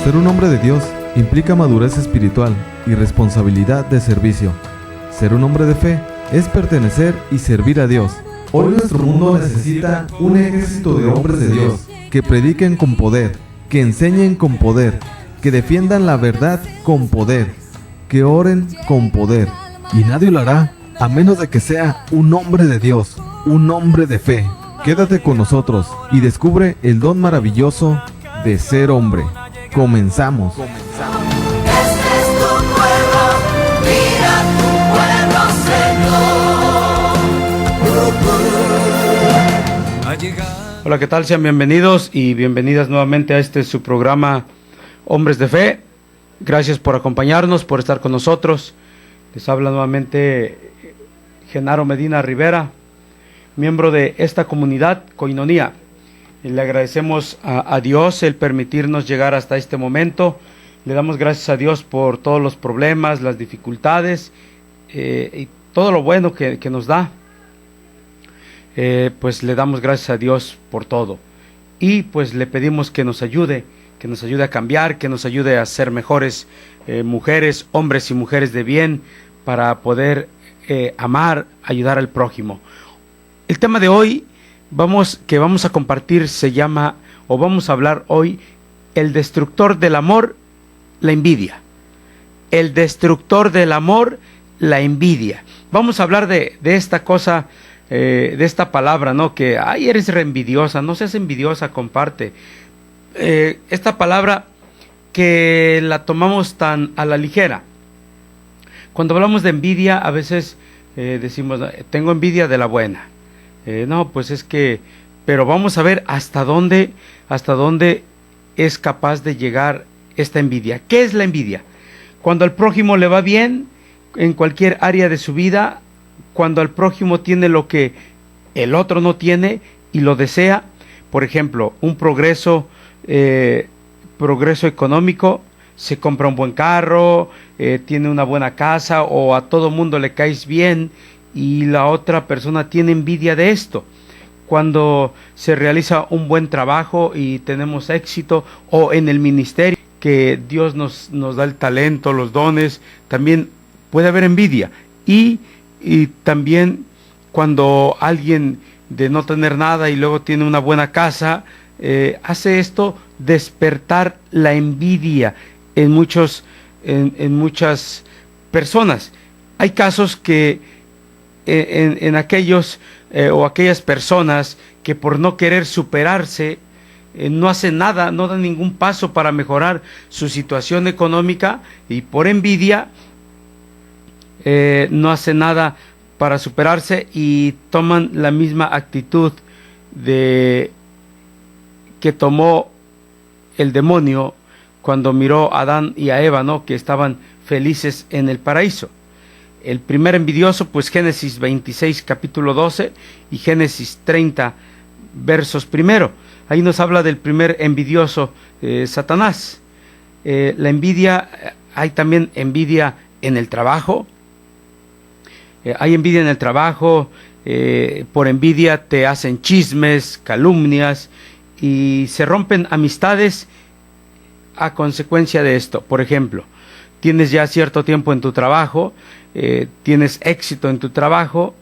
Ser un hombre de Dios implica madurez espiritual y responsabilidad de servicio. Ser un hombre de fe es pertenecer y servir a Dios. Hoy nuestro mundo necesita un ejército de hombres de Dios que prediquen con poder, que enseñen con poder, que defiendan la verdad con poder, que oren con poder. Y nadie lo hará a menos de que sea un hombre de Dios, un hombre de fe. Quédate con nosotros y descubre el don maravilloso de ser hombre. Comenzamos. Este es tu pueblo, mira tu pueblo, Señor. Hola, ¿qué tal? Sean bienvenidos y bienvenidas nuevamente a su programa Hombres de Fe. Gracias por acompañarnos, por estar con nosotros. Les habla nuevamente Genaro Medina Rivera, miembro de esta comunidad Koinonía. Y le agradecemos a Dios el permitirnos llegar hasta este momento. Le damos gracias a Dios por todos los problemas, las dificultades y todo lo bueno que nos da. Pues le damos gracias a Dios por todo. Y pues le pedimos que nos ayude a cambiar, que nos ayude a ser mejores mujeres, hombres y mujeres de bien, para poder amar, ayudar al prójimo. El tema de hoy que vamos a compartir se llama, o vamos a hablar hoy, el destructor del amor, la envidia. El destructor del amor, la envidia. Vamos a hablar de esta cosa, de esta palabra, ¿no? Que, ay, eres reenvidiosa, no seas envidiosa, comparte. Esta palabra que la tomamos tan a la ligera. Cuando hablamos de envidia, a veces decimos, tengo envidia de la buena. No, pues es que, pero vamos a ver hasta dónde es capaz de llegar esta envidia. ¿Qué es la envidia? Cuando al prójimo le va bien en cualquier área de su vida, cuando al prójimo tiene lo que el otro no tiene y lo desea, por ejemplo, un progreso económico, se compra un buen carro, tiene una buena casa, o a todo mundo le caes bien y la otra persona tiene envidia de esto. Cuando se realiza un buen trabajo y tenemos éxito, o en el ministerio, que Dios nos da el talento, los dones, también puede haber envidia. Y también cuando alguien de no tener nada y luego tiene una buena casa, hace esto despertar la envidia en muchas personas. Hay casos que en aquellos o aquellas personas que por no querer superarse no hacen nada, no dan ningún paso para mejorar su situación económica, y por envidia no hacen nada para superarse y toman la misma actitud que tomó el demonio cuando miró a Adán y a Eva, ¿no? Que estaban felices en el paraíso. El primer envidioso, pues Génesis 26, capítulo 12, y Génesis 30, versos primero. Ahí nos habla del primer envidioso, Satanás. La envidia, hay también envidia en el trabajo. Hay envidia en el trabajo, por envidia te hacen chismes, calumnias, y se rompen amistades a consecuencia de esto. Por ejemplo, tienes ya cierto tiempo en tu trabajo, tienes éxito en tu trabajo,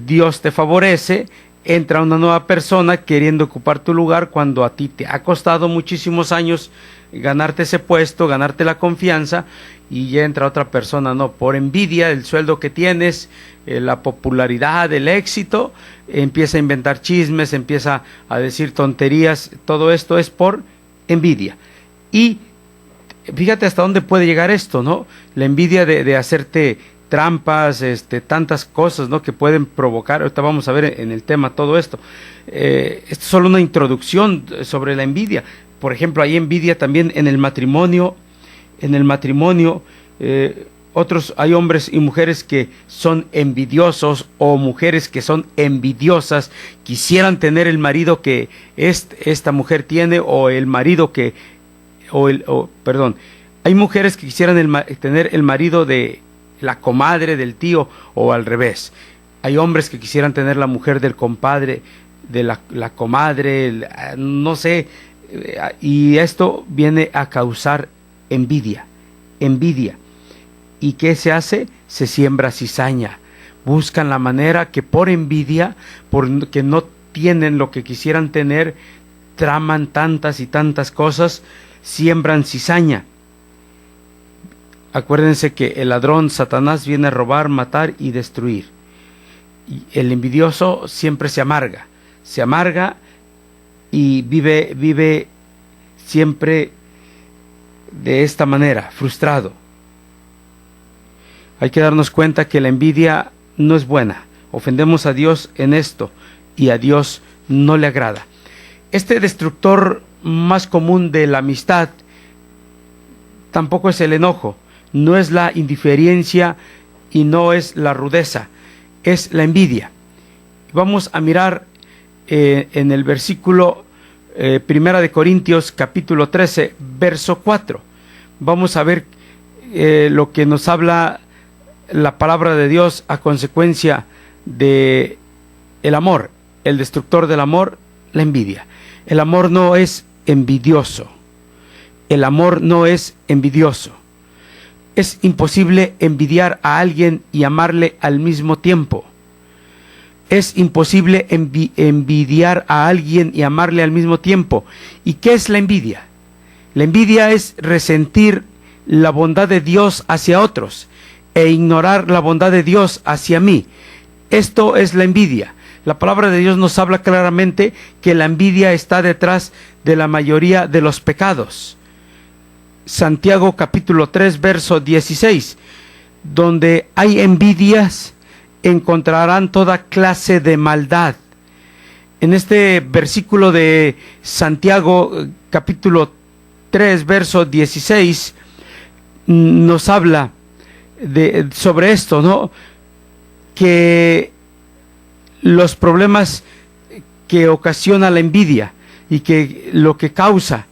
Dios te favorece, entra una nueva persona queriendo ocupar tu lugar cuando a ti te ha costado muchísimos años ganarte ese puesto, ganarte la confianza, y ya entra otra persona, no, por envidia del sueldo que tienes, la popularidad, el éxito, empieza a inventar chismes, empieza a decir tonterías. Todo esto es por envidia. Y fíjate hasta dónde puede llegar esto, ¿no? La envidia de hacerte trampas, tantas cosas, ¿no? Que pueden provocar. Ahorita vamos a ver en el tema todo esto. Esto es solo una introducción sobre la envidia. Por ejemplo, hay envidia también en el matrimonio. En el matrimonio, hay hombres y mujeres que son envidiosos, o mujeres que son envidiosas, quisieran tener el marido que esta mujer tiene, o el marido que hay mujeres que quisieran tener el marido de la comadre, del tío, o al revés. Hay hombres que quisieran tener la mujer del compadre, de la comadre, no sé, y esto viene a causar envidia. ¿Y qué se hace? Se siembra cizaña. Buscan la manera que por envidia, porque no tienen lo que quisieran tener, traman tantas y tantas cosas, siembran cizaña. Acuérdense que el ladrón, Satanás, viene a robar, matar y destruir. Y el envidioso siempre se amarga y vive siempre de esta manera, frustrado. Hay que darnos cuenta que la envidia no es buena. Ofendemos a Dios en esto y a Dios no le agrada. Este destructor más común de la amistad tampoco es el enojo, no es la indiferencia y no es la rudeza, es la envidia. Vamos a mirar en el versículo 1 de Corintios capítulo 13, verso 4. Vamos a ver lo que nos habla la palabra de Dios a consecuencia de el amor, el destructor del amor, la envidia. El amor no es envidioso. El amor no es envidioso. Es imposible envidiar a alguien y amarle al mismo tiempo. Es imposible envidiar a alguien y amarle al mismo tiempo. ¿Y qué es la envidia? La envidia es resentir la bondad de Dios hacia otros e ignorar la bondad de Dios hacia mí. Esto es la envidia. La palabra de Dios nos habla claramente que la envidia está detrás de la mayoría de los pecados. Santiago capítulo 3, verso 16. Donde hay envidias, encontrarán toda clase de maldad. En este versículo de Santiago capítulo 3, verso 16, nos habla sobre esto, ¿no? Que los problemas que ocasiona la envidia y que lo que causa.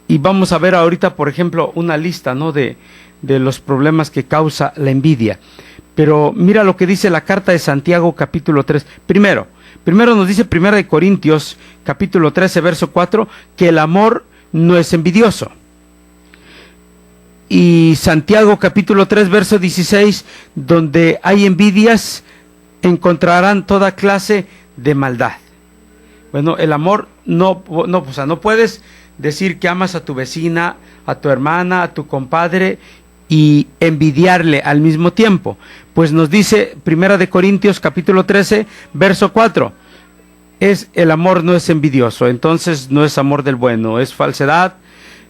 Y vamos a ver ahorita, por ejemplo, una lista, ¿no? de los problemas que causa la envidia. Pero mira lo que dice la carta de Santiago capítulo 3. Primero nos dice 1 de Corintios capítulo 13, verso 4, que el amor no es envidioso. Y Santiago capítulo 3, verso 16, donde hay envidias, encontrarán toda clase de maldad. Bueno, el amor no, o sea, no puedes decir que amas a tu vecina, a tu hermana, a tu compadre y envidiarle al mismo tiempo. Pues nos dice 1 de Corintios capítulo 13, verso 4, el amor no es envidioso, entonces no es amor del bueno, es falsedad.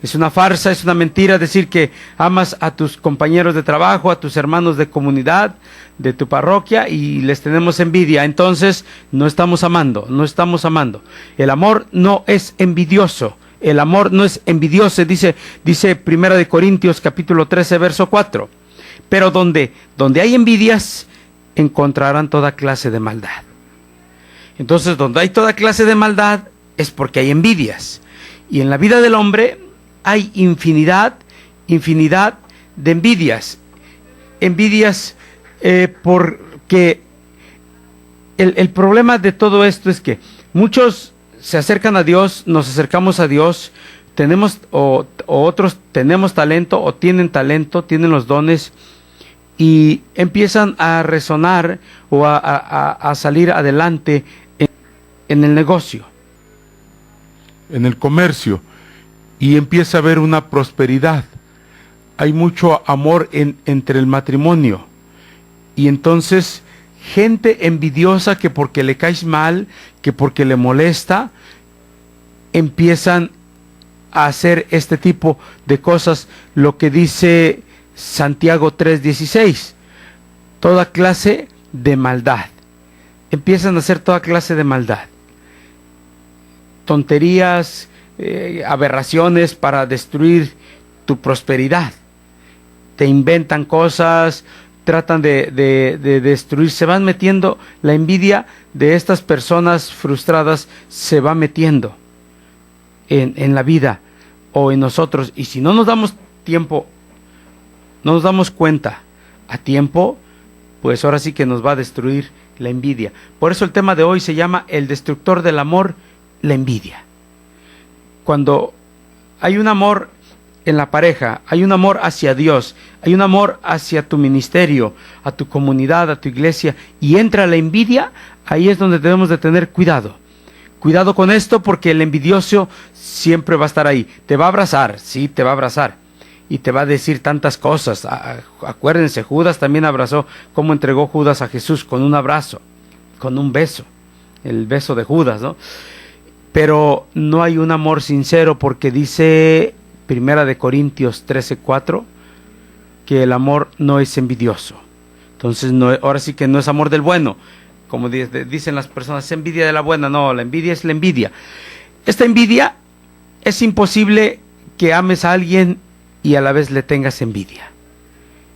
Es una farsa, es una mentira decir que amas a tus compañeros de trabajo, a tus hermanos de comunidad, de tu parroquia y les tenemos envidia. Entonces no estamos amando. El amor no es envidioso. El amor no es envidioso, dice 1 de Corintios capítulo 13, verso 4. Pero donde hay envidias, encontrarán toda clase de maldad. Entonces, donde hay toda clase de maldad, es porque hay envidias. Y en la vida del hombre hay infinidad de envidias. Porque el problema de todo esto es que muchos se acercan a Dios, nos acercamos a Dios, tenemos o otros tenemos talento o tienen los dones y empiezan a resonar o a salir adelante en el negocio, en el comercio. Y empieza a haber una prosperidad. Hay mucho amor entre el matrimonio. Y entonces, gente envidiosa que porque le caes mal, que porque le molesta, empiezan a hacer este tipo de cosas. Lo que dice Santiago 3:16. Toda clase de maldad. Empiezan a hacer toda clase de maldad. Tonterías, aberraciones para destruir tu prosperidad. Te inventan cosas, tratan de destruir, se van metiendo, la envidia de estas personas frustradas se va metiendo en la vida o en nosotros, y si no nos damos tiempo, no nos damos cuenta a tiempo, pues ahora sí que nos va a destruir la envidia. Por eso el tema de hoy se llama el destructor del amor, la envidia. cuando hay un amor en la pareja, hay un amor hacia Dios, hay un amor hacia tu ministerio, a tu comunidad, a tu iglesia, y entra la envidia, ahí es donde debemos de tener cuidado. Cuidado con esto, porque el envidioso siempre va a estar ahí. Te va a abrazar, sí, te va a abrazar. Y te va a decir tantas cosas. Acuérdense, Judas también abrazó. ¿Cómo entregó Judas a Jesús? Con un abrazo, con un beso. El beso de Judas, ¿no? Pero no hay un amor sincero, porque dice Primera de Corintios 13:4 que el amor no es envidioso. Entonces, no, ahora sí que no es amor del bueno, como dicen las personas, es envidia de la buena. No, la envidia es la envidia. Esta envidia, es imposible que ames a alguien y a la vez le tengas envidia.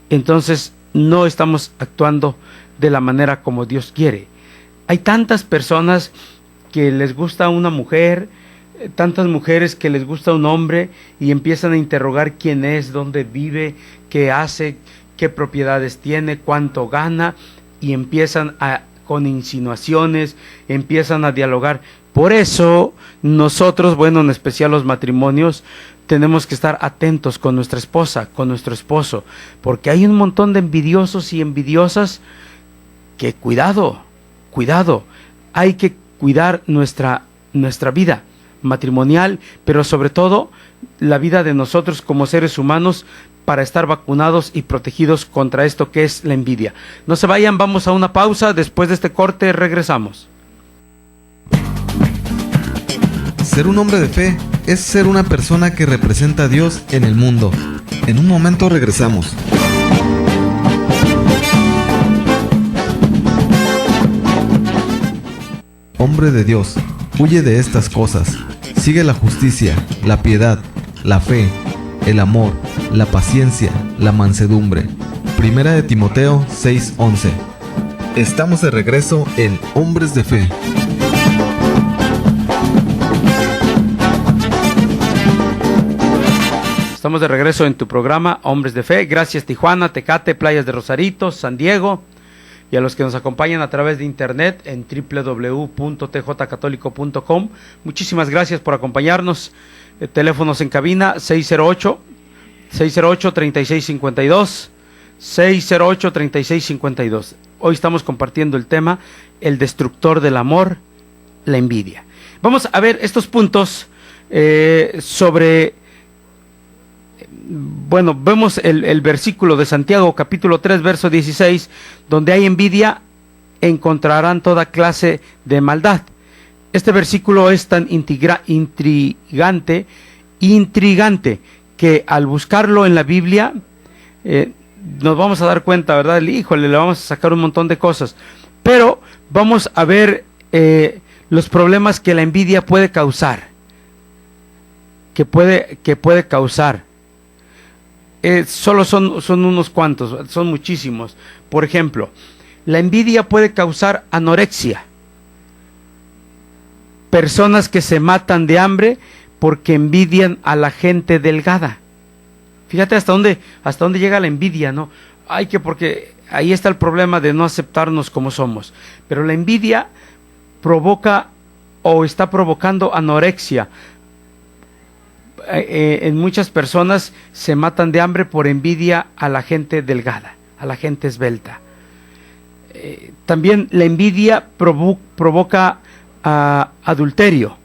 Entonces, no estamos actuando de la manera como Dios quiere. Hay tantas personas que les gusta una mujer, tantas mujeres que les gusta un hombre, y empiezan a interrogar quién es, dónde vive, qué hace, qué propiedades tiene, cuánto gana, y empiezan con insinuaciones, empiezan a dialogar. Por eso nosotros, bueno, en especial los matrimonios, tenemos que estar atentos con nuestra esposa, con nuestro esposo, porque hay un montón de envidiosos y envidiosas que cuidado, hay que cuidar nuestra vida matrimonial, pero sobre todo la vida de nosotros como seres humanos, para estar vacunados y protegidos contra esto que es la envidia. No se vayan, vamos a una pausa. Después de este corte regresamos. Ser un hombre de fe es ser una persona que representa a Dios en el mundo. En un momento regresamos. Hombre de Dios, huye de estas cosas. Sigue la justicia, la piedad, la fe, el amor, la paciencia, la mansedumbre. Primera de Timoteo 6:11. Estamos de regreso en Hombres de Fe. Estamos de regreso en tu programa Hombres de Fe. Gracias Tijuana, Tecate, Playas de Rosarito, San Diego, y a los que nos acompañan a través de internet en www.tjcatólico.com. Muchísimas gracias por acompañarnos. Teléfonos en cabina 608-3652, 608-3652. Hoy estamos compartiendo el tema, el destructor del amor, la envidia. Vamos a ver estos puntos sobre... Bueno, vemos el versículo de Santiago, capítulo 3, verso 16, donde hay envidia, encontrarán toda clase de maldad. Este versículo es tan intrigante, que al buscarlo en la Biblia, nos vamos a dar cuenta, ¿verdad? Híjole, le vamos a sacar un montón de cosas. Pero vamos a ver los problemas que la envidia puede causar. Que puede causar. Solo son unos cuantos, son muchísimos. Por ejemplo, la envidia puede causar anorexia. Personas que se matan de hambre porque envidian a la gente delgada. Fíjate hasta dónde llega la envidia, ¿no? Porque ahí está el problema de no aceptarnos como somos. Pero la envidia provoca o está provocando anorexia. En muchas personas se matan de hambre por envidia a la gente delgada, a la gente esbelta. También la envidia provoca adulterio.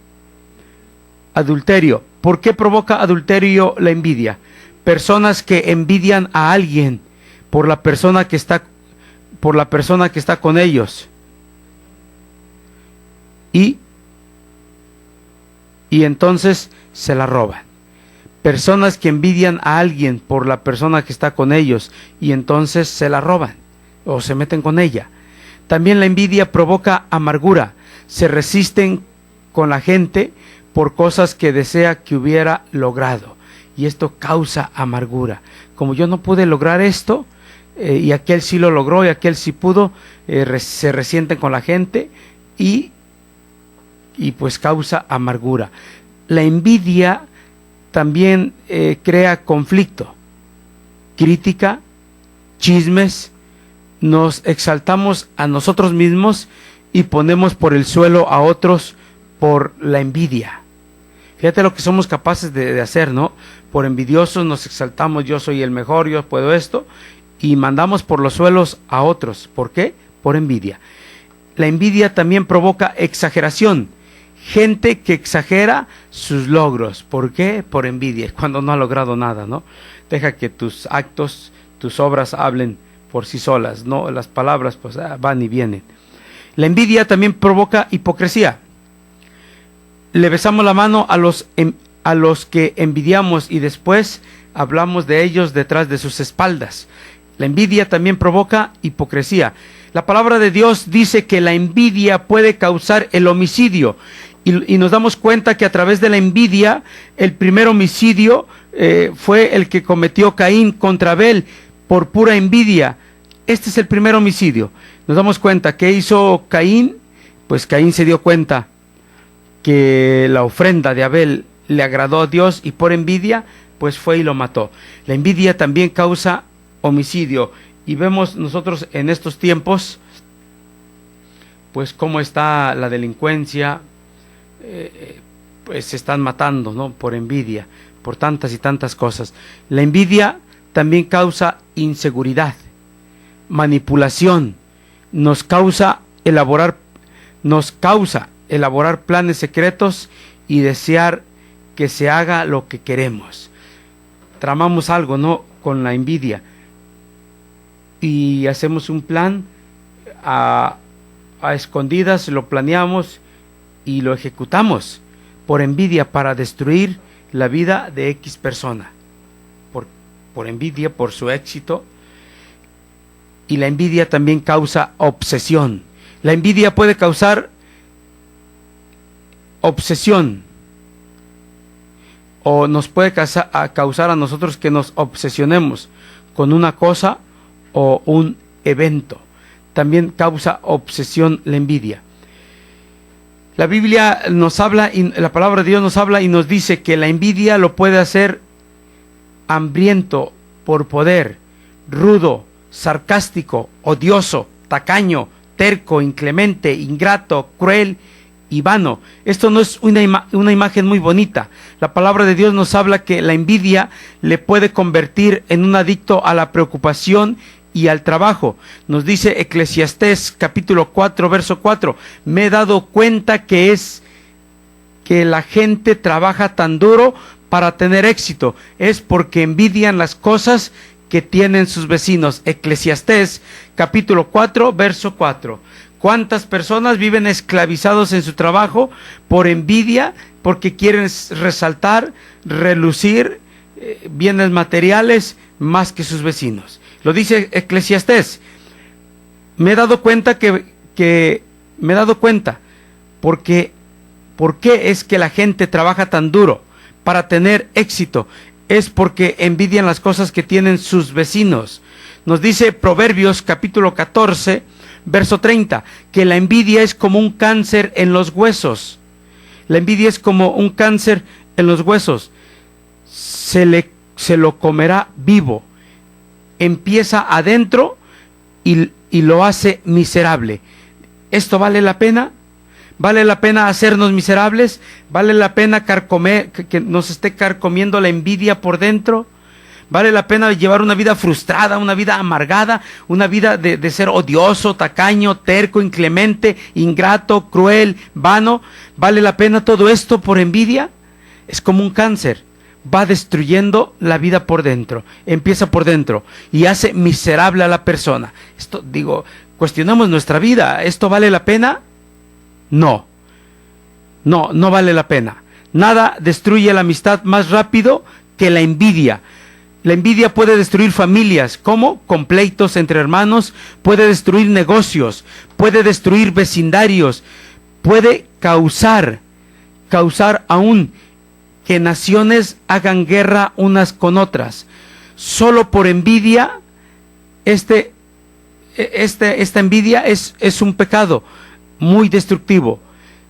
¿Por qué provoca adulterio la envidia? Personas que envidian a alguien por la persona que está con ellos. Y entonces se la roban. Personas que envidian a alguien por la persona que está con ellos y entonces se la roban o se meten con ella. También la envidia provoca amargura. Se resisten con la gente por cosas que desea que hubiera logrado, y esto causa amargura. Como yo no pude lograr esto, y aquel sí lo logró y aquel sí pudo, se resienten con la gente y pues causa amargura. La envidia también crea conflicto, crítica, chismes. Nos exaltamos a nosotros mismos y ponemos por el suelo a otros por la envidia. Fíjate lo que somos capaces de hacer, ¿no? Por envidiosos nos exaltamos, yo soy el mejor, yo puedo esto, y mandamos por los suelos a otros. ¿Por qué? Por envidia. La envidia también provoca exageración. Gente que exagera sus logros. ¿Por qué? Por envidia, cuando no ha logrado nada, ¿no? Deja que tus actos, tus obras hablen por sí solas, ¿no? Las palabras pues van y vienen. La envidia también provoca hipocresía. Le besamos la mano a los que envidiamos y después hablamos de ellos detrás de sus espaldas. La envidia también provoca hipocresía. La palabra de Dios dice que la envidia puede causar el homicidio. Y nos damos cuenta que a través de la envidia, el primer homicidio fue el que cometió Caín contra Abel por pura envidia. Este es el primer homicidio. Nos damos cuenta que hizo Caín. Pues Caín se dio cuenta que la ofrenda de Abel le agradó a Dios y por envidia, pues fue y lo mató. La envidia también causa homicidio. Y vemos nosotros en estos tiempos, pues cómo está la delincuencia, pues se están matando, ¿no? Por envidia, por tantas y tantas cosas. La envidia también causa inseguridad, manipulación, nos causa elaborar planes secretos y desear que se haga lo que queremos. Tramamos algo, ¿no? Con la envidia y hacemos un plan a escondidas, lo planeamos y lo ejecutamos por envidia para destruir la vida de X persona, por envidia, por su éxito. Y la envidia también causa obsesión. La envidia puede causar obsesión o nos puede causar a nosotros que nos obsesionemos con una cosa o un evento. También causa obsesión la envidia. La Biblia nos habla y la palabra de Dios nos habla y nos dice que la envidia lo puede hacer hambriento por poder, rudo, sarcástico, odioso, tacaño, terco, inclemente, ingrato, cruel y vano. Esto no es una imagen muy bonita. La palabra de Dios nos habla que la envidia le puede convertir en un adicto a la preocupación y al trabajo. Nos dice Eclesiastés capítulo 4 verso 4: me he dado cuenta que la gente trabaja tan duro para tener éxito, es porque envidian las cosas que tienen sus vecinos. Eclesiastés capítulo 4 verso 4. ¿Cuántas personas viven esclavizados en su trabajo por envidia, porque quieren resaltar, relucir bienes materiales más que sus vecinos? Lo dice Eclesiastés. Me he dado cuenta porque ¿por qué es que la gente trabaja tan duro para tener éxito? Es porque envidian las cosas que tienen sus vecinos. Nos dice Proverbios capítulo 14 verso 30, que la envidia es como un cáncer en los huesos. La envidia es como un cáncer en los huesos. Se lo comerá vivo. Empieza adentro y lo hace miserable. ¿Esto vale la pena? ¿Vale la pena hacernos miserables? ¿Vale la pena que nos esté carcomiendo la envidia por dentro? ¿Vale la pena llevar una vida frustrada, una vida amargada, una vida de ser odioso, tacaño, terco, inclemente, ingrato, cruel, vano? ¿Vale la pena todo esto por envidia? Es como un cáncer, va destruyendo la vida por dentro, empieza por dentro y hace miserable a la persona. Esto, cuestionamos nuestra vida, ¿esto vale la pena? No vale la pena. Nada destruye la amistad más rápido que la envidia. La envidia puede destruir familias, ¿cómo? Con pleitos entre hermanos, puede destruir negocios, puede destruir vecindarios, puede causar aún que naciones hagan guerra unas con otras. Solo por envidia, esta envidia es un pecado muy destructivo.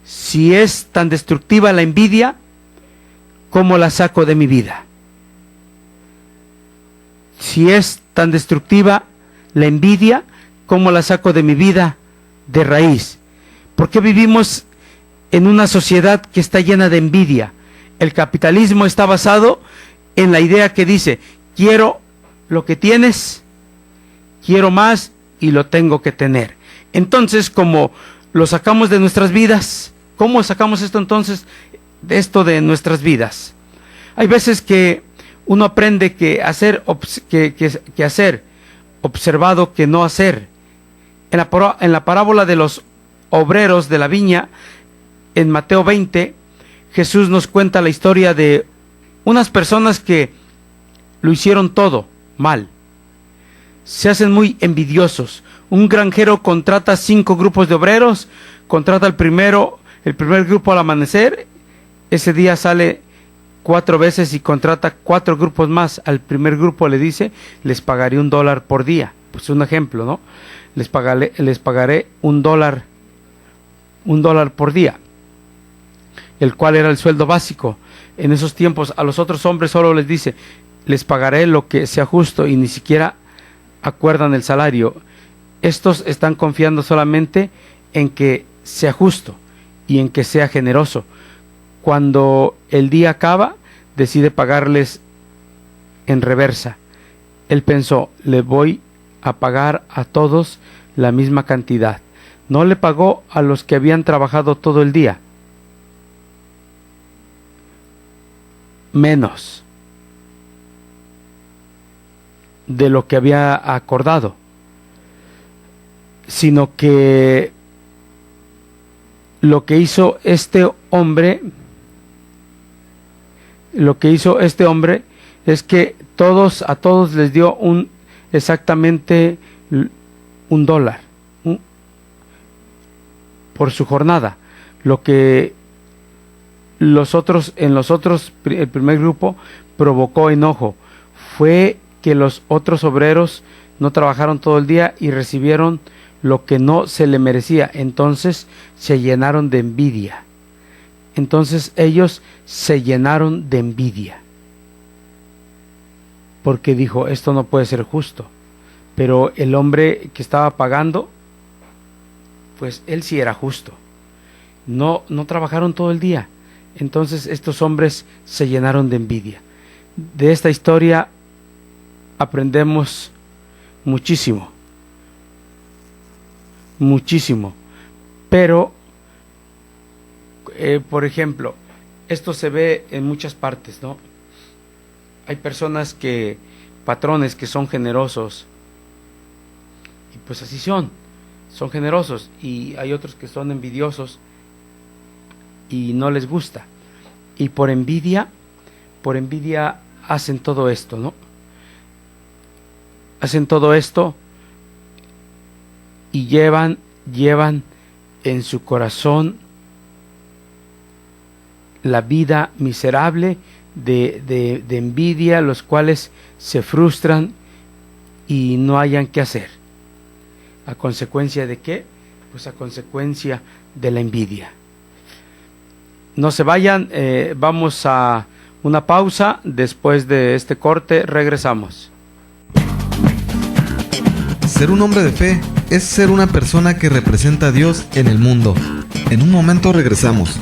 Si es tan destructiva la envidia, ¿cómo la saco de mi vida? Si es tan destructiva la envidia, ¿cómo la saco de mi vida de raíz? ¿Por qué vivimos en una sociedad que está llena de envidia? El capitalismo está basado en la idea que dice, quiero lo que tienes, quiero más y lo tengo que tener. Entonces, como lo sacamos de nuestras vidas, ¿cómo sacamos esto entonces? De esto de nuestras vidas. Hay veces que uno aprende que hacer, que hacer, observado que no hacer. En la parábola de los obreros de la viña, en Mateo 20, Jesús nos cuenta la historia de unas personas que lo hicieron todo mal. Se hacen muy envidiosos. Un granjero contrata 5 grupos de obreros, contrata el primer grupo al amanecer, ese día sale 4 veces y contrata 4 grupos más. Al primer grupo le dice, les pagaré $1 por día. Pues un ejemplo, ¿no? Les pagaré $1 por día, el cual era el sueldo básico. En esos tiempos a los otros hombres solo les dice, les pagaré lo que sea justo, y ni siquiera acuerdan el salario. Estos están confiando solamente en que sea justo y en que sea generoso. Cuando el día acaba, decide pagarles en reversa. Él pensó, le voy a pagar a todos la misma cantidad. No le pagó a los que habían trabajado todo el día, menos de lo que había acordado, sino que lo que hizo este hombre es que a todos les dio exactamente $1 por su jornada. Lo que el primer grupo provocó enojo fue que los otros obreros no trabajaron todo el día y recibieron lo que no se le merecía. Entonces se llenaron de envidia. Entonces ellos se llenaron de envidia, porque dijo, esto no puede ser justo. Pero el hombre que estaba pagando, pues él sí era justo. No trabajaron todo el día. Entonces estos hombres se llenaron de envidia. De esta historia aprendemos muchísimo. Pero, por ejemplo, esto se ve en muchas partes, ¿no? Hay personas patrones que son generosos, y pues así son generosos, y hay otros que son envidiosos y no les gusta, y por envidia hacen todo esto, ¿no? Hacen todo esto y llevan en su corazón la vida miserable de envidia, los cuales se frustran y no hayan qué hacer. ¿A consecuencia de qué? Pues a consecuencia de la envidia. No se vayan, vamos a una pausa. Después de este corte regresamos. Ser un hombre de fe es ser una persona que representa a Dios en el mundo. En un momento regresamos.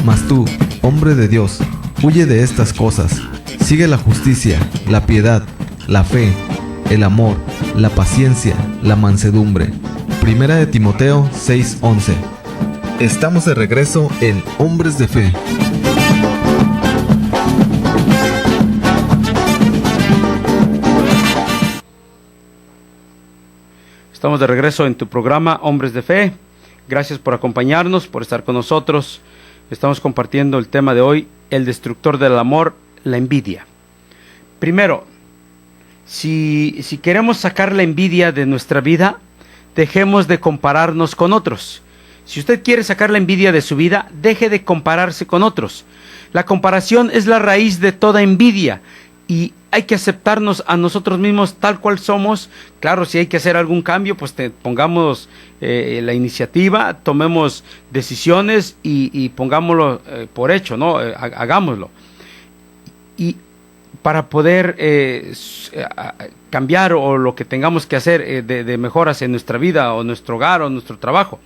Mas tú, hombre de Dios, huye de estas cosas. Sigue la justicia, la piedad, la fe, el amor, la paciencia, la mansedumbre. Primera de Timoteo 6:11. Estamos de regreso en Hombres de Fe. Estamos de regreso en tu programa Hombres de Fe. Gracias por acompañarnos, por estar con nosotros. Estamos compartiendo el tema de hoy, el destructor del amor, la envidia. Primero, si queremos sacar la envidia de nuestra vida, dejemos de compararnos con otros. Si usted quiere sacar la envidia de su vida, deje de compararse con otros. La comparación es la raíz de toda envidia, y hay que aceptarnos a nosotros mismos tal cual somos. Claro, si hay que hacer algún cambio, pues pongamos la iniciativa, tomemos decisiones y pongámoslo por hecho, ¿no? Hagámoslo. para poder cambiar o lo que tengamos que hacer de mejoras en nuestra vida o nuestro hogar o nuestro trabajo.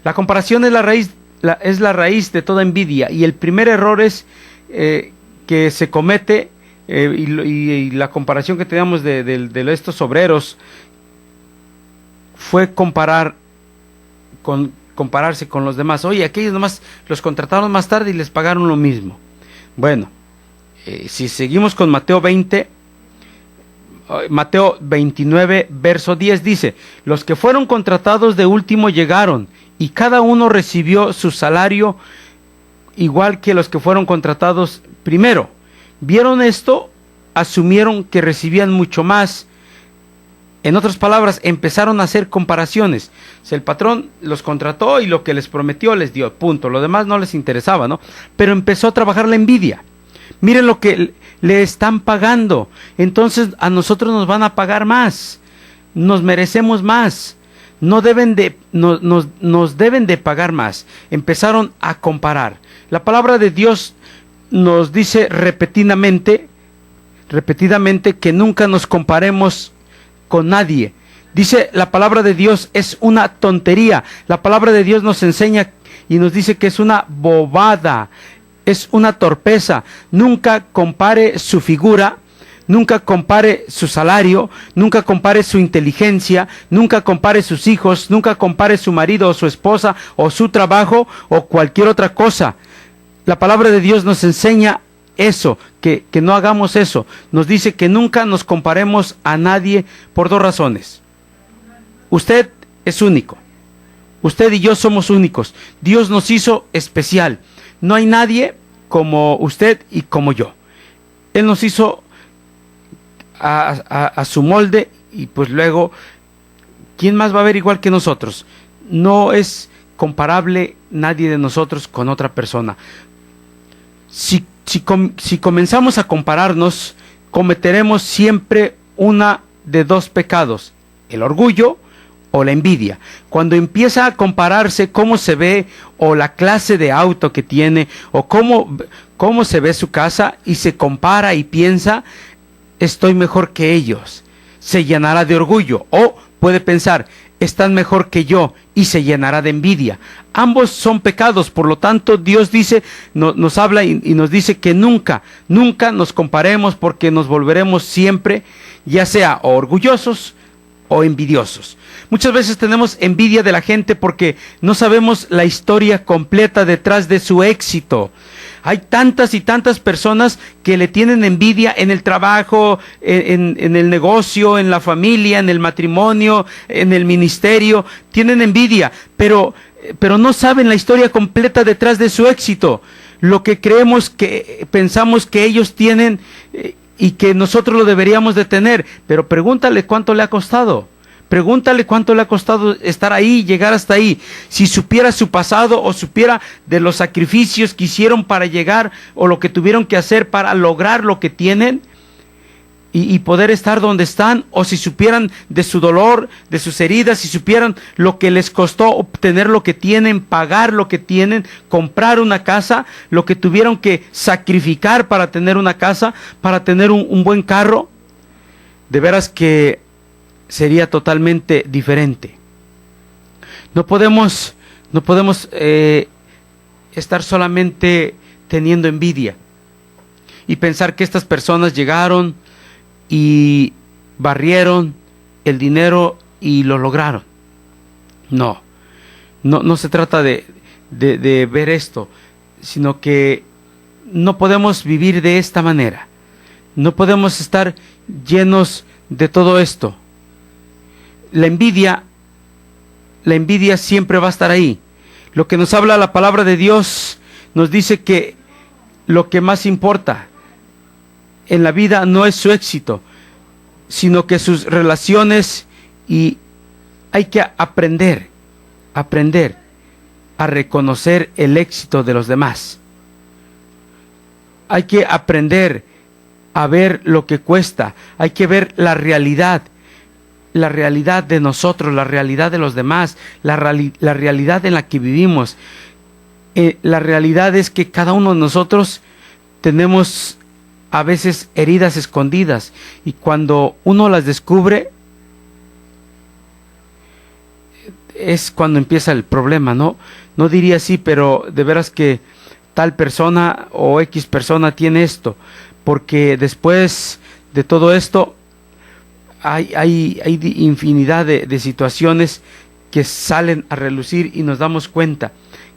La comparación es la raíz de toda envidia, y el primer error es que se comete, y la comparación que teníamos de estos obreros fue compararse con los demás. Oye, aquellos nomás los contrataron más tarde y les pagaron lo mismo. Bueno, si seguimos con Mateo 29, verso 10 dice: los que fueron contratados de último llegaron, y cada uno recibió su salario igual que los que fueron contratados primero. Vieron esto, asumieron que recibían mucho más. En otras palabras, empezaron a hacer comparaciones. O sea, el patrón los contrató y lo que les prometió les dio, punto. Lo demás no les interesaba, ¿no? Pero empezó a trabajar la envidia. Miren lo que le están pagando. Entonces a nosotros nos van a pagar más. Nos merecemos más. Nos deben de pagar más. Empezaron a comparar. La palabra de Dios nos dice repetidamente que nunca nos comparemos con nadie. Dice la palabra de Dios, es una tontería. La palabra de Dios nos enseña y nos dice que es una bobada, es una torpeza. Nunca compare su figura, nunca compare su salario, nunca compare su inteligencia, nunca compare sus hijos, nunca compare su marido o su esposa o su trabajo o cualquier otra cosa. La palabra de Dios nos enseña eso, que no hagamos eso. Nos dice que nunca nos comparemos a nadie por dos razones. Usted es único. Usted y yo somos únicos. Dios nos hizo especial. No hay nadie como usted y como yo. Él nos hizo a su molde, y pues luego, ¿quién más va a ver igual que nosotros? No es comparable nadie de nosotros con otra persona. Si comenzamos a compararnos, cometeremos siempre una de dos pecados: el orgullo o la envidia. Cuando empieza a compararse cómo se ve, o la clase de auto que tiene, o cómo se ve su casa, y se compara y piensa, estoy mejor que ellos, se llenará de orgullo. O puede pensar, están mejor que yo, y se llenará de envidia. Ambos son pecados. Por lo tanto, Dios dice, nos habla y nos dice que nunca nos comparemos, porque nos volveremos siempre, ya sea o orgullosos o envidiosos. Muchas veces tenemos envidia de la gente porque no sabemos la historia completa detrás de su éxito. Hay tantas y tantas personas que le tienen envidia en el trabajo, en el negocio, en la familia, en el matrimonio, en el ministerio. Tienen envidia, pero no saben la historia completa detrás de su éxito. Lo que pensamos que ellos tienen y que nosotros lo deberíamos de tener. Pero pregúntale cuánto le ha costado. Pregúntale cuánto le ha costado estar ahí, llegar hasta ahí. Si supiera su pasado, o supiera de los sacrificios que hicieron para llegar, o lo que tuvieron que hacer para lograr lo que tienen y poder estar donde están, o si supieran de su dolor, de sus heridas, si supieran lo que les costó obtener lo que tienen, pagar lo que tienen, comprar una casa, lo que tuvieron que sacrificar para tener una casa, para tener un buen carro, de veras que sería totalmente diferente. No podemos estar solamente teniendo envidia y pensar que estas personas llegaron y barrieron el dinero y lo lograron. No se trata de ver esto, sino que no podemos vivir de esta manera. No podemos estar llenos de todo esto. La envidia siempre va a estar ahí. Lo que nos habla la palabra de Dios nos dice que lo que más importa en la vida no es su éxito, sino que sus relaciones, y hay que aprender a reconocer el éxito de los demás. Hay que aprender a ver lo que cuesta. Hay que ver la realidad de nosotros, la realidad de los demás, la realidad en la que vivimos. La realidad es que cada uno de nosotros tenemos a veces heridas escondidas, y cuando uno las descubre es cuando empieza el problema, ¿no? No diría así, pero de veras que tal persona o X persona tiene esto, porque después de todo esto hay infinidad de situaciones que salen a relucir y nos damos cuenta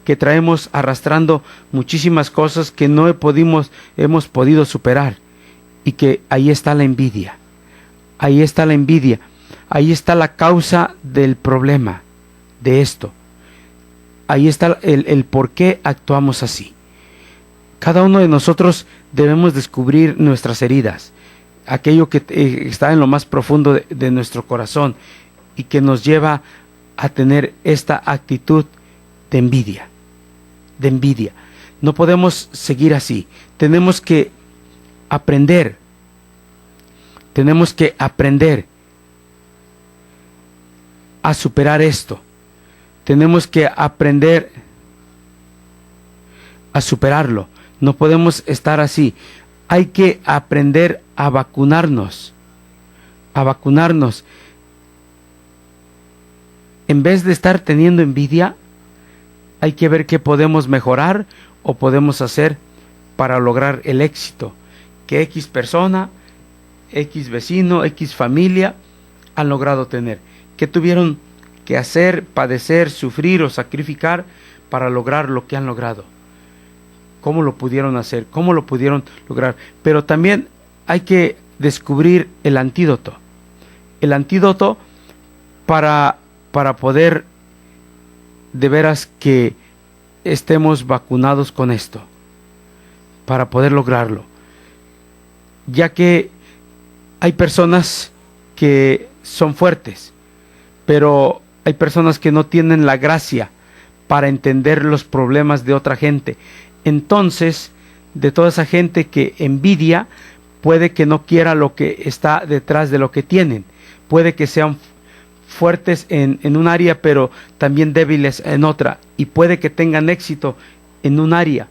que traemos arrastrando muchísimas cosas que no hemos podido superar, y que ahí está la envidia, ahí está la envidia, ahí está la causa del problema de esto, ahí está el por qué actuamos así. Cada uno de nosotros debemos descubrir nuestras heridas, aquello que está en lo más profundo de nuestro corazón y que nos lleva a tener esta actitud de envidia. No podemos seguir así. Tenemos que aprender a superar esto. Tenemos que aprender a superarlo. No podemos estar así. Hay que aprender a vacunarnos. En vez de estar teniendo envidia, hay que ver qué podemos mejorar o podemos hacer para lograr el éxito que X persona, X vecino, X familia han logrado tener. ¿Qué tuvieron que hacer, padecer, sufrir o sacrificar para lograr lo que han logrado? ¿Cómo lo pudieron hacer? ¿Cómo lo pudieron lograr? Pero también hay que descubrir el antídoto. El antídoto para poder de veras que estemos vacunados con esto, para poder lograrlo. Ya que hay personas que son fuertes, pero hay personas que no tienen la gracia para entender los problemas de otra gente. Entonces, de toda esa gente que envidia, puede que no quiera lo que está detrás de lo que tienen. Puede que sean fuertes en un área, pero también débiles en otra. Y puede que tengan éxito en un área,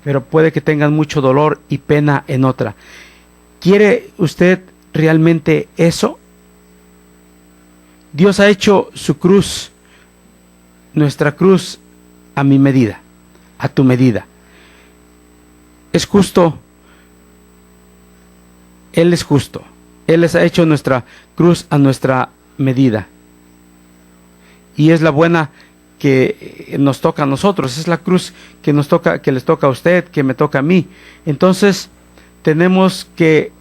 pero puede que tengan mucho dolor y pena en otra. ¿Quiere usted realmente eso? Dios ha hecho su cruz, nuestra cruz, a mi medida, a tu medida. Es justo. Él es justo. Él les ha hecho nuestra cruz a nuestra medida. Y es la buena que nos toca a nosotros. Es la cruz que nos toca, que les toca a usted, que me toca a mí. Entonces, tenemos que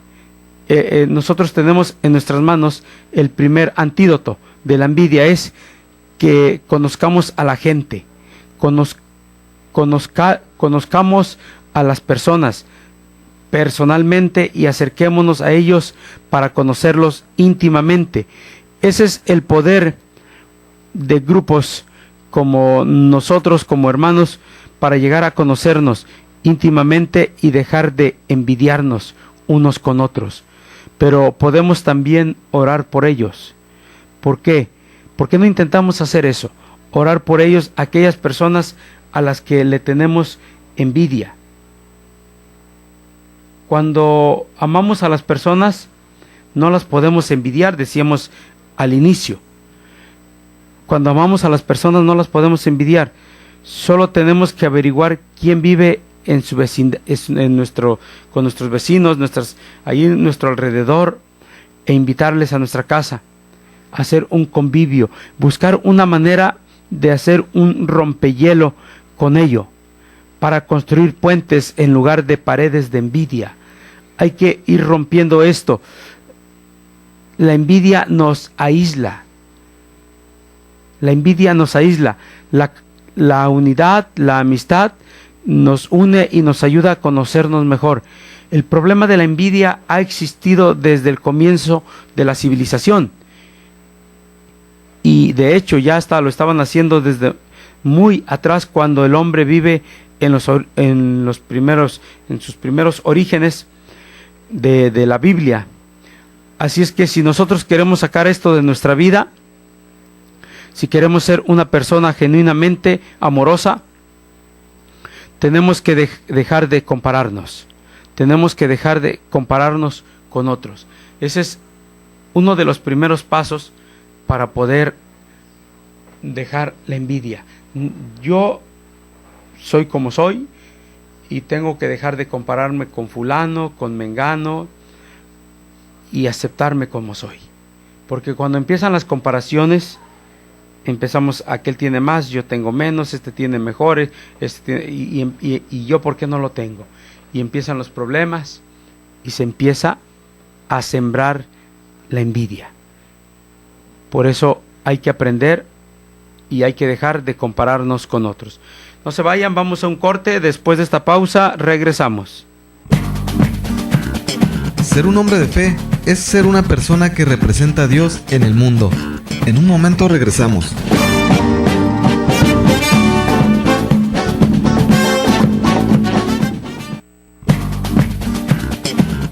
nosotros tenemos en nuestras manos el primer antídoto de la envidia, es que conozcamos a la gente, conozcamos a las personas personalmente y acerquémonos a ellos para conocerlos íntimamente. Ese es el poder de grupos como nosotros, como hermanos, para llegar a conocernos íntimamente y dejar de envidiarnos unos con otros. Pero podemos también orar por ellos. ¿Por qué? ¿Por qué no intentamos hacer eso? Orar por ellos, aquellas personas a las que le tenemos envidia. Cuando amamos a las personas, no las podemos envidiar, decíamos al inicio. Cuando amamos a las personas no las podemos envidiar. Solo tenemos que averiguar quién vive en su vecindad, con nuestros vecinos, ahí en nuestro alrededor, e invitarles a nuestra casa, hacer un convivio, buscar una manera de hacer un rompehielo con ello, para construir puentes en lugar de paredes de envidia. Hay que ir rompiendo esto. La envidia nos aísla. La envidia nos aísla. La unidad, la amistad nos une y nos ayuda a conocernos mejor. El problema de la envidia ha existido desde el comienzo de la civilización. Y de hecho ya hasta lo estaban haciendo desde muy atrás, cuando el hombre vive en sus primeros orígenes de la Biblia. Así es que si nosotros queremos sacar esto de nuestra vida, si queremos ser una persona genuinamente amorosa, tenemos que dejar de compararnos. Tenemos que dejar de compararnos con otros. Ese es uno de los primeros pasos para poder dejar la envidia. Yo soy como soy y tengo que dejar de compararme con fulano, con mengano y aceptarme como soy. Porque cuando empiezan las comparaciones, empezamos, aquel tiene más, yo tengo menos, este tiene mejores, y yo ¿por qué no lo tengo? Y empiezan los problemas y se empieza a sembrar la envidia. Por eso hay que aprender y hay que dejar de compararnos con otros. No se vayan, vamos a un corte. Después de esta pausa regresamos. Ser un hombre de fe es ser una persona que representa a Dios en el mundo. En un momento regresamos.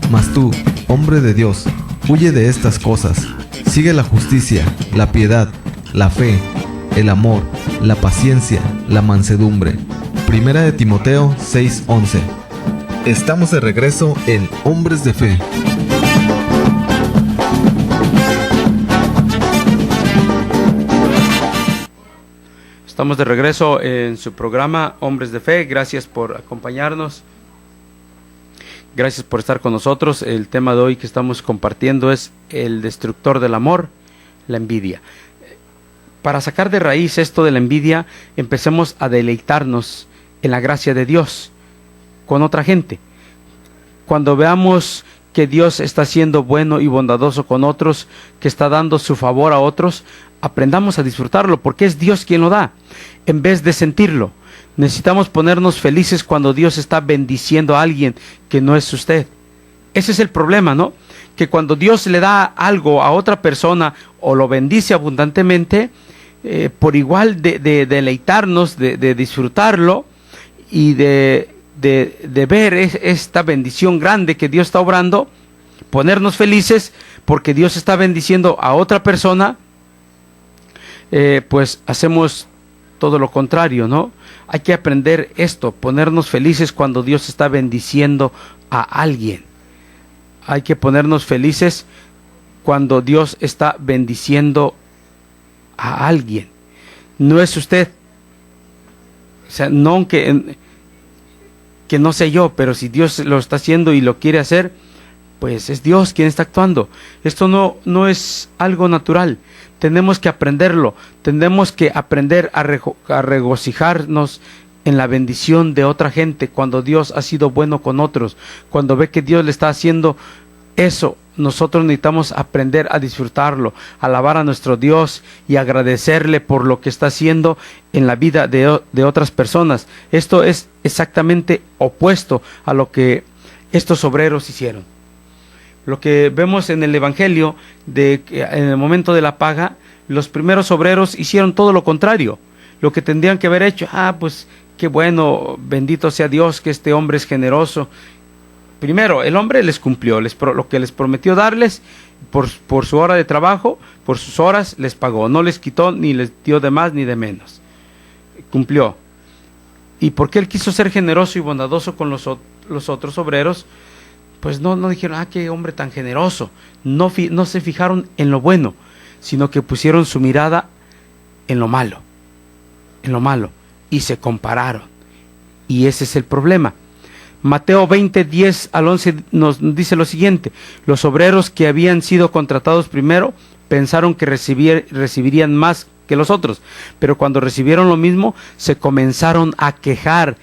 Mas tú, hombre de Dios, huye de estas cosas. Sigue la justicia, la piedad, la fe, el amor, la paciencia, la mansedumbre. Primera de Timoteo 6:11. Estamos de regreso en Hombres de Fe. Estamos de regreso en su programa Hombres de Fe. Gracias por acompañarnos. Gracias por estar con nosotros. El tema de hoy que estamos compartiendo es el destructor del amor, la envidia. Para sacar de raíz esto de la envidia, empecemos a deleitarnos en la gracia de Dios con otra gente. Cuando veamos que Dios está siendo bueno y bondadoso con otros, que está dando su favor a otros, aprendamos a disfrutarlo, porque es Dios quien lo da, en vez de sentirlo. Necesitamos ponernos felices cuando Dios está bendiciendo a alguien que no es usted. Ese es el problema, ¿no? Que cuando Dios le da algo a otra persona o lo bendice abundantemente, por igual de deleitarnos, de disfrutarlo y de ver esta bendición grande que Dios está obrando, ponernos felices porque Dios está bendiciendo a otra persona, pues hacemos todo lo contrario, ¿no? Hay que aprender esto, ponernos felices cuando Dios está bendiciendo a alguien. Hay que ponernos felices cuando Dios está bendiciendo a alguien. No es usted. O sea, no que no sé yo, pero si Dios lo está haciendo y lo quiere hacer, pues es Dios quien está actuando. Esto no es algo natural. Tenemos que aprenderlo. Tenemos que aprender a regocijarnos en la bendición de otra gente cuando Dios ha sido bueno con otros. Cuando ve que Dios le está haciendo eso, nosotros necesitamos aprender a disfrutarlo, alabar a nuestro Dios y agradecerle por lo que está haciendo en la vida de otras personas. Esto es exactamente opuesto a lo que estos obreros hicieron. Lo que vemos en el Evangelio, de que en el momento de la paga, los primeros obreros hicieron todo lo contrario. Lo que tendrían que haber hecho, pues qué bueno, bendito sea Dios que este hombre es generoso. Primero, el hombre les cumplió lo que les prometió darles por su hora de trabajo, por sus horas, les pagó. No les quitó ni les dio de más ni de menos. Cumplió. Y porque él quiso ser generoso y bondadoso con los otros obreros, pues no dijeron, qué hombre tan generoso. No se fijaron en lo bueno, sino que pusieron su mirada en lo malo. Y se compararon. Y ese es el problema. Mateo 20, 10 al 11 nos dice lo siguiente: los obreros que habían sido contratados primero pensaron que recibirían más que los otros, pero cuando recibieron lo mismo, se comenzaron a quejar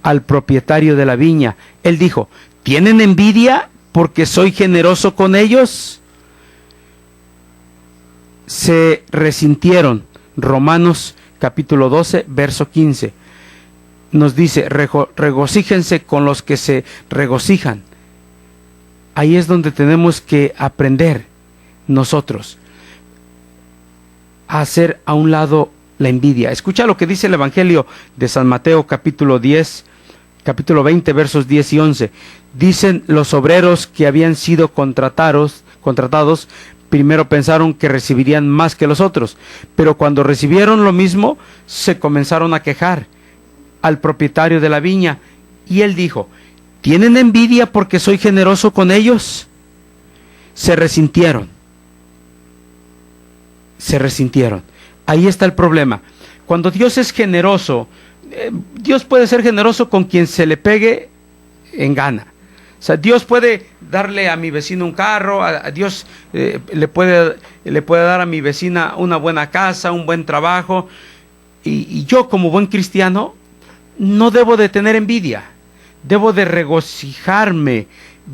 al propietario de la viña. Él dijo: ¿tienen envidia porque soy generoso con ellos? Se resintieron. Romanos capítulo 12, verso 15. Nos dice: regocíjense con los que se regocijan. Ahí es donde tenemos que aprender nosotros a hacer a un lado la envidia. Escucha lo que dice el Evangelio de San Mateo capítulo 20 versos 10 y 11. Dicen: los obreros que habían sido contratados primero pensaron que recibirían más que los otros, pero cuando recibieron lo mismo, se comenzaron a quejar al propietario de la viña, y él dijo: ¿Tienen envidia porque soy generoso con ellos? Se resintieron. Se resintieron. Ahí está el problema. Cuando Dios es generoso, Dios puede ser generoso con quien se le pegue en gana. O sea, Dios puede darle a mi vecino un carro, a Dios le puede dar a mi vecina una buena casa, un buen trabajo. Y yo, como buen cristiano, no debo de tener envidia. Debo de regocijarme.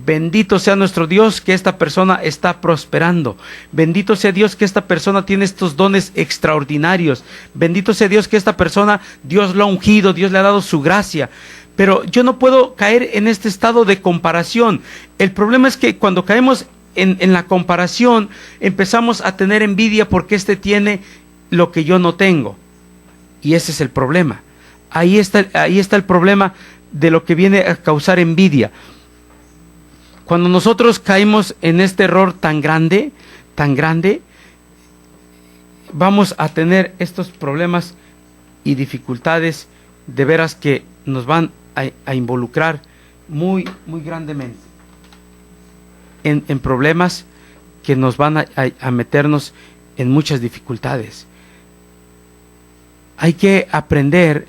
Bendito sea nuestro Dios que esta persona está prosperando. Bendito sea Dios que esta persona tiene estos dones extraordinarios. Bendito sea Dios que esta persona, Dios lo ha ungido, Dios le ha dado su gracia. Pero yo no puedo caer en este estado de comparación. El problema es que cuando caemos en la comparación, empezamos a tener envidia porque este tiene lo que yo no tengo. Y ese es el problema. Ahí está el problema de lo que viene a causar envidia. Cuando nosotros caemos en este error tan grande, vamos a tener estos problemas y dificultades de veras que nos van a involucrar muy, muy grandemente en problemas que nos van a meternos en muchas dificultades. Hay que aprender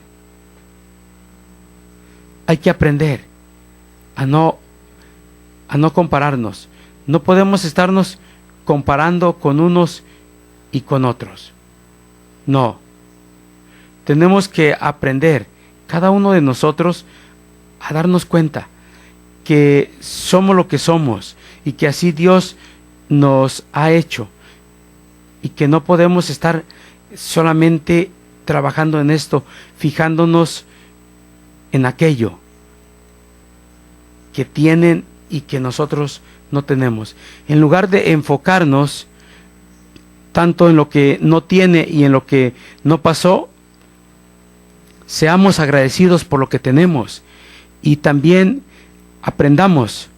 a no compararnos. No podemos estarnos comparando con unos y con otros. No. Tenemos que aprender, cada uno de nosotros, a darnos cuenta que somos lo que somos y que así Dios nos ha hecho y que no podemos estar solamente trabajando en esto, fijándonos en aquello que tienen y que nosotros no tenemos. En lugar de enfocarnos tanto en lo que no tiene y en lo que no pasó, seamos agradecidos por lo que tenemos y también aprendamos.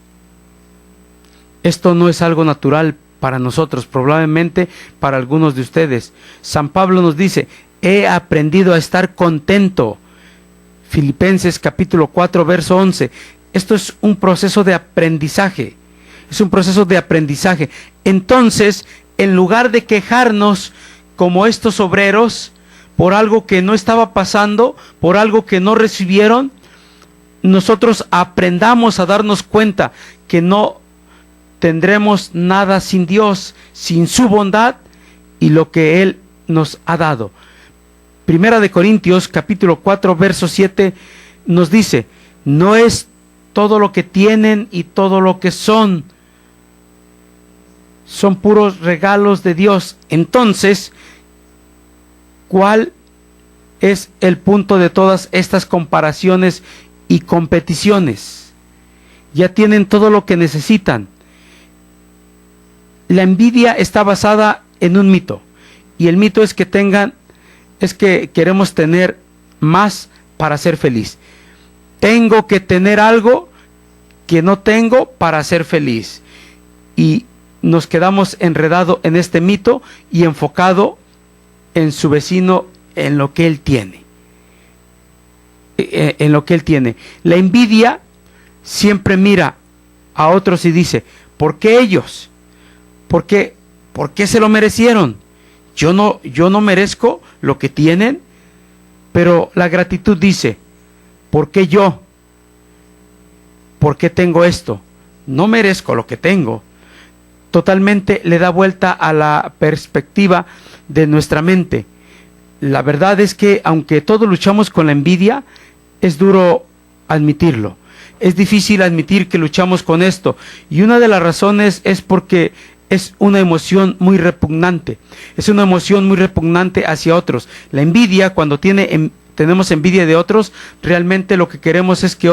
Esto no es algo natural para nosotros, probablemente para algunos de ustedes. San Pablo nos dice: he aprendido a estar contento. Filipenses capítulo 4, verso 11. Esto es un proceso de aprendizaje. Es un proceso de aprendizaje. Entonces, en lugar de quejarnos como estos obreros por algo que no estaba pasando, por algo que no recibieron, nosotros aprendamos a darnos cuenta que no tendremos nada sin Dios, sin su bondad y lo que Él nos ha dado. Primera de Corintios capítulo 4 verso 7 nos dice: no es todo lo que tienen y todo lo que son puros regalos de Dios. Entonces, ¿cuál es el punto de todas estas comparaciones y competiciones? Ya tienen todo lo que necesitan. La envidia está basada en un mito, y el mito es que queremos tener más para ser feliz. Tengo que tener algo que no tengo para ser feliz. Y nos quedamos enredados en este mito y enfocado en su vecino, en lo que él tiene. En lo que él tiene. La envidia siempre mira a otros y dice: ¿por qué ellos? ¿Por qué se lo merecieron? Yo no merezco lo que tienen. Pero la gratitud dice: ¿por qué yo? ¿Por qué tengo esto? No merezco lo que tengo. Totalmente le da vuelta a la perspectiva de nuestra mente. La verdad es que aunque todos luchamos con la envidia, es duro admitirlo. Es difícil admitir que luchamos con esto. Y una de las razones es porque es una emoción muy repugnante. Es una emoción muy repugnante hacia otros. La envidia, cuando tenemos envidia de otros, realmente lo que queremos es que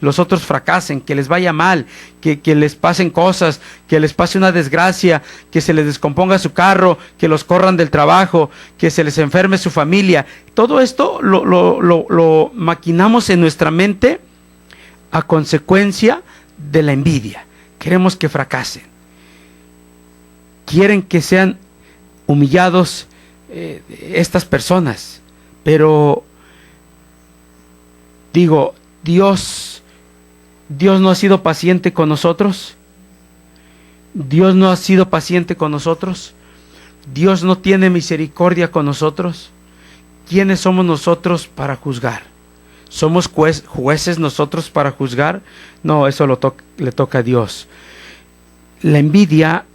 los otros fracasen, que les vaya mal, que les pasen cosas, que les pase una desgracia, que se les descomponga su carro, que los corran del trabajo, que se les enferme su familia. Todo esto lo maquinamos en nuestra mente a consecuencia de la envidia. Queremos que fracasen. Quieren que sean humillados estas personas. Pero digo, Dios Dios no ha sido paciente con nosotros. Dios no ha sido paciente con nosotros. Dios no tiene misericordia con nosotros. ¿Quiénes somos nosotros para juzgar? ¿Somos jueces nosotros para juzgar? No, eso le toca a Dios. La envidia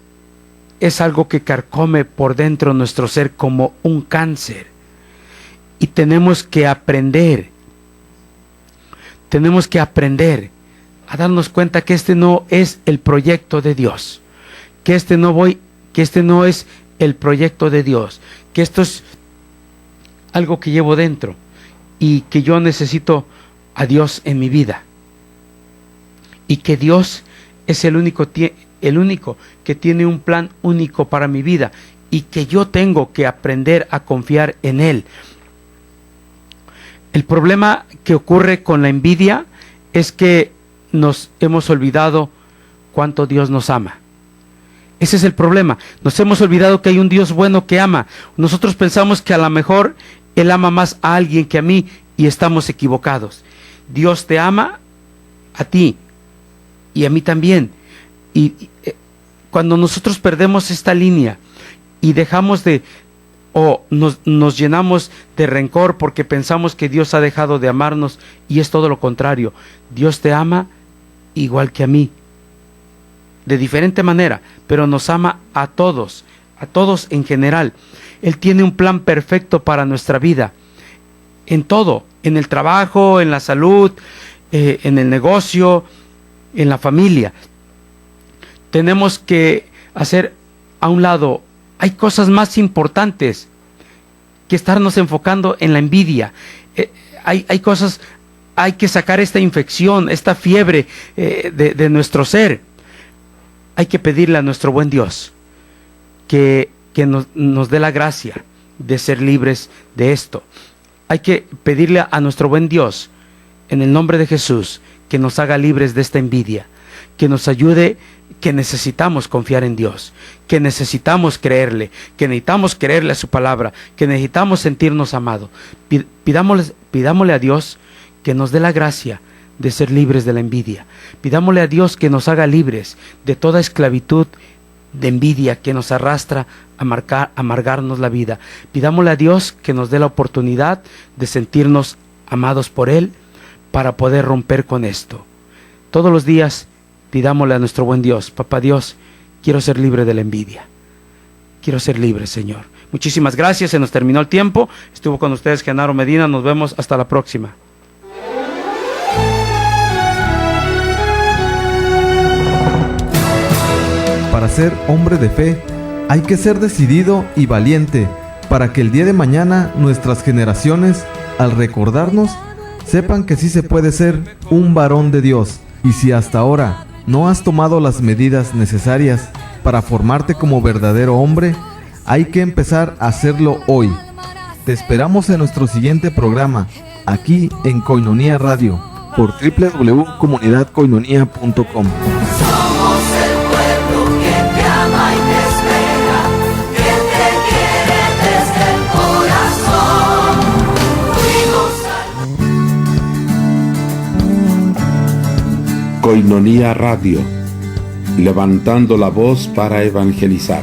es algo que carcome por dentro nuestro ser como un cáncer. Y tenemos que aprender a darnos cuenta que este no es el proyecto de Dios. Que este no es el proyecto de Dios. Que esto es algo que llevo dentro y que yo necesito a Dios en mi vida. Y que Dios es el único que tiene un plan único para mi vida y que yo tengo que aprender a confiar en Él. El problema que ocurre con la envidia es que nos hemos olvidado cuánto Dios nos ama. Ese es el problema. Nos hemos olvidado que hay un Dios bueno que ama. Nosotros pensamos que a lo mejor Él ama más a alguien que a mí y estamos equivocados. Dios te ama a ti y a mí también. Y cuando nosotros perdemos esta línea y dejamos nos llenamos de rencor porque pensamos que Dios ha dejado de amarnos, y es todo lo contrario. Dios te ama igual que a mí, de diferente manera, pero nos ama a todos en general. Él tiene un plan perfecto para nuestra vida, en todo, en el trabajo, en la salud, en el negocio, en la familia. Tenemos que hacer a un lado, hay cosas más importantes que estarnos enfocando en la envidia. Hay cosas, hay que sacar esta infección, esta fiebre de nuestro ser. Hay que pedirle a nuestro buen Dios que nos dé la gracia de ser libres de esto. Hay que pedirle a nuestro buen Dios, en el nombre de Jesús, que nos haga libres de esta envidia, que nos ayude, que necesitamos confiar en Dios, que necesitamos creerle, que necesitamos creerle a su palabra, que necesitamos sentirnos amados. Pidámosle a Dios que nos dé la gracia de ser libres de la envidia. Pidámosle a Dios que nos haga libres de toda esclavitud de envidia que nos arrastra a amargarnos la vida. Pidámosle a Dios que nos dé la oportunidad de sentirnos amados por Él para poder romper con esto. Todos los días pidámosle a nuestro buen Dios: Papá Dios, quiero ser libre de la envidia. Quiero ser libre, Señor. Muchísimas gracias, se nos terminó el tiempo. Estuvo con ustedes Genaro Medina, nos vemos hasta la próxima. Para ser hombre de fe, hay que ser decidido y valiente, para que el día de mañana nuestras generaciones, al recordarnos, sepan que sí se puede ser un varón de Dios. Y si hasta ahora no has tomado las medidas necesarias para formarte como verdadero hombre, hay que empezar a hacerlo hoy. Te esperamos en nuestro siguiente programa, aquí en Koinonia Radio, por www.comunidadkoinonia.com. Somos el pueblo que te ama y te espera, que te quiere desde el corazón. Fuimos Koinonia Radio, levantando la voz para evangelizar.